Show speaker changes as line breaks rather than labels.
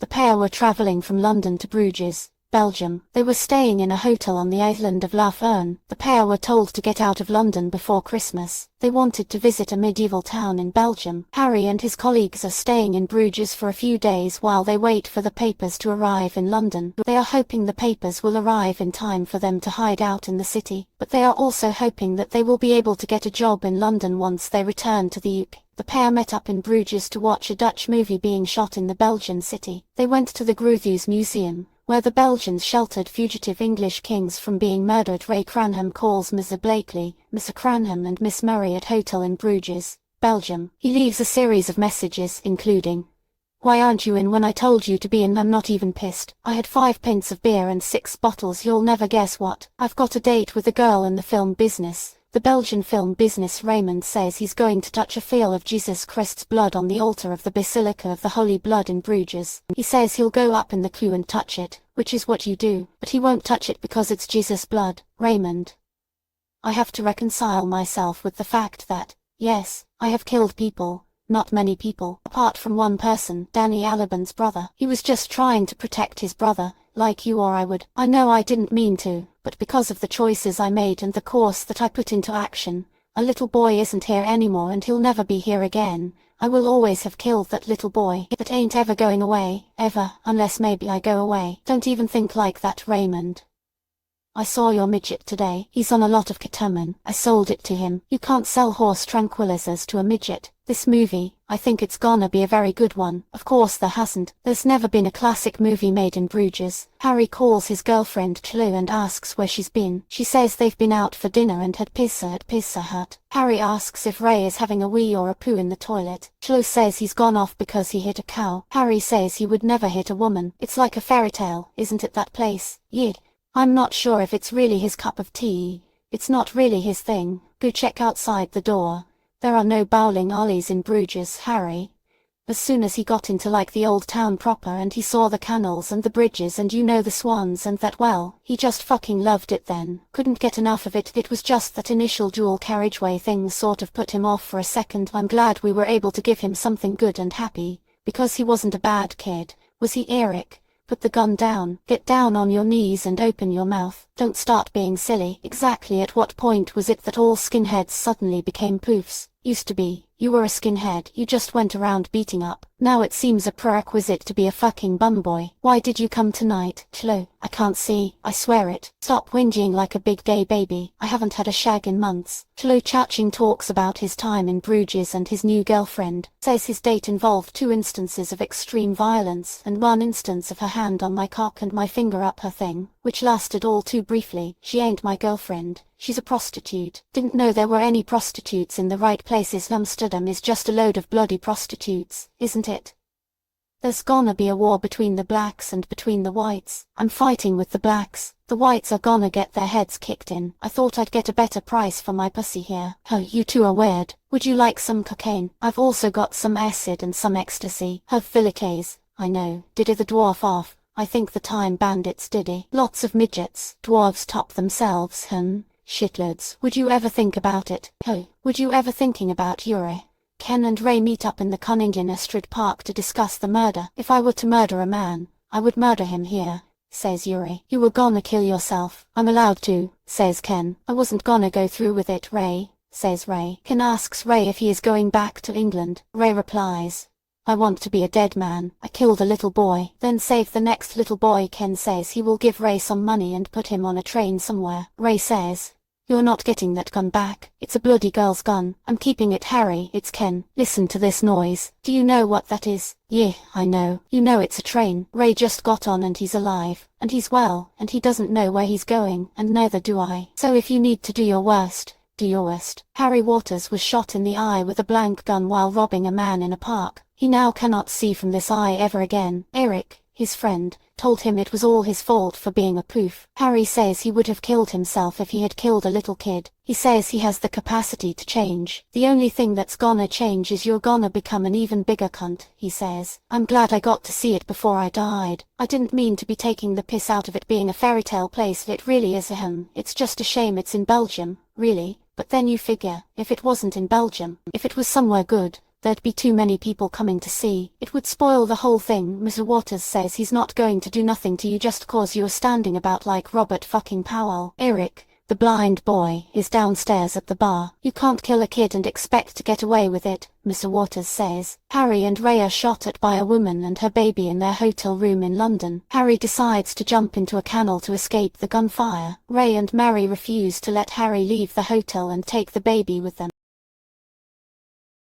The pair were traveling from London to Bruges, Belgium. They were staying in a hotel on the island of La Ferne. The pair were told to get out of London before Christmas. They wanted to visit a medieval town in Belgium. Harry and his colleagues are staying in Bruges for a few days while they wait for the papers to arrive in London. They are hoping the papers will arrive in time for them to hide out in the city, but they are also hoping that they will be able to get a job in London once they return to the UK. The pair met up in Bruges to watch a Dutch movie being shot in the Belgian city. They went to the Groothuis Museum, where the Belgians sheltered fugitive English kings from being murdered. Ray Cranham calls Mr. Blakely, Mr. Cranham and Miss Murray at hotel in Bruges, Belgium. He leaves a series of messages, including, "Why aren't you in when I told you to be in? I'm not even pissed. I had 5 pints of beer and 6 bottles. You'll never guess what. I've got a date with a girl in the film business." The Belgian film business Raymond says he's going to touch a phial of Jesus Christ's blood on the altar of the Basilica of the Holy Blood in Bruges. He says he'll go up in the queue and touch it, which is what you do, but he won't touch it because it's Jesus' blood. Raymond: "I have to reconcile myself with the fact that, yes, I have killed people. Not many people, apart from one person, Danny Alabon's brother. He was just trying to protect his brother, like you or I would. I know I didn't mean to, but because of the choices I made and the course that I put into action, a little boy isn't here anymore and he'll never be here again. I will always have killed that little boy. That ain't ever going away, ever, unless maybe I go away. Don't even think like that, Raymond. I saw your midget today. He's on a lot of ketamine. I sold it to him. You can't sell horse tranquilizers to a midget. This movie, I think it's gonna be a very good one." Of course there hasn't. There's never been a classic movie made in Bruges. Harry calls his girlfriend Chloe and asks where she's been. She says they've been out for dinner and had pizza at Pizza Hut. Harry asks if Ray is having a wee or a poo in the toilet. Chloe says he's gone off because he hit a cow. Harry says he would never hit a woman. It's like a fairy tale, isn't it, that place? Yeah. I'm not sure if it's really his cup of tea. It's not really his thing. Go check outside the door. There are no bowling alleys in Bruges, Harry. As soon as he got into like the old town proper and he saw the canals and the bridges and the swans and that, well, he just fucking loved it then. Couldn't get enough of it. It was just that initial dual carriageway thing sort of put him off for a second. I'm glad we were able to give him something good and happy, because he wasn't a bad kid, was he, Eric? Put the gun down, get down on your knees and open your mouth. Don't start being silly. Exactly at what point was it that all skinheads suddenly became poofs? Used to be, you were a skinhead, you just went around beating up. Now it seems a prerequisite to be a fucking bumboy. Why did you come tonight, Chloe? I can't see, I swear it. Stop whinging like a big gay baby. I haven't had a shag in months. Chloe Chaching talks about his time in Bruges and his new girlfriend. Says his date involved 2 instances of extreme violence and 1 instance of her hand on my cock and my finger up her thing, which lasted all too briefly. She ain't my girlfriend. She's a prostitute. Didn't know there were any prostitutes in the right places. Amsterdam is just a load of bloody prostitutes, isn't it? There's gonna be a war between the blacks and between the whites. I'm fighting with the blacks. The whites are gonna get their heads kicked in. I thought I'd get a better price for my pussy here. Oh, you two are weird. Would you like some cocaine? I've also got some acid and some ecstasy. Have filicates. I know. Did the dwarf off? I think the Time Bandits did he. Lots of midgets. Dwarves top themselves, Shitloads. Would you ever think about it? Oh, would you ever thinking about Yuri? Ken and Ray meet up in the Conington Estrid Park to discuss the murder. If I were to murder a man, I would murder him here, says Yuri. You were gonna kill yourself. I'm allowed to, says Ken. I wasn't gonna go through with it, Ray, says Ray. Ken asks Ray if he is going back to England. Ray replies, I want to be a dead man. I killed a little boy, then save the next little boy. Ken says he will give Ray some money and put him on a train somewhere. Ray says, you're not getting that gun back. It's a bloody girl's gun. I'm keeping it, Harry. It's Ken. Listen to this noise. Do you know what that is? Yeah, I know. You know it's a train. Ray just got on and he's alive. And he's well. And he doesn't know where he's going. And neither do I. So if you need to do your worst, do your worst. Harry Waters was shot in the eye with a blank gun while robbing a man in a park. He now cannot see from this eye ever again. Eric, his friend, told him it was all his fault for being a poof. Harry says he would have killed himself if he had killed a little kid. He says he has the capacity to change. The only thing that's gonna change is you're gonna become an even bigger cunt, he says. I'm glad I got to see it before I died. I didn't mean to be taking the piss out of it being a fairy tale place. It really is it's just a shame it's in Belgium, really. But then you figure, if it wasn't in Belgium, if it was somewhere good, There'd be too many people coming to see. It would spoil the whole thing. Mr. Waters says he's not going to do nothing to you just cause you're standing about like Robert fucking Powell. Eric, the blind boy, is downstairs at the bar. You can't kill a kid and expect to get away with it, Mr. Waters says. Harry and Ray are shot at by a woman and her baby in their hotel room in London. Harry decides to jump into a canal to escape the gunfire. Ray and Mary refuse to let Harry leave the hotel and take the baby with them.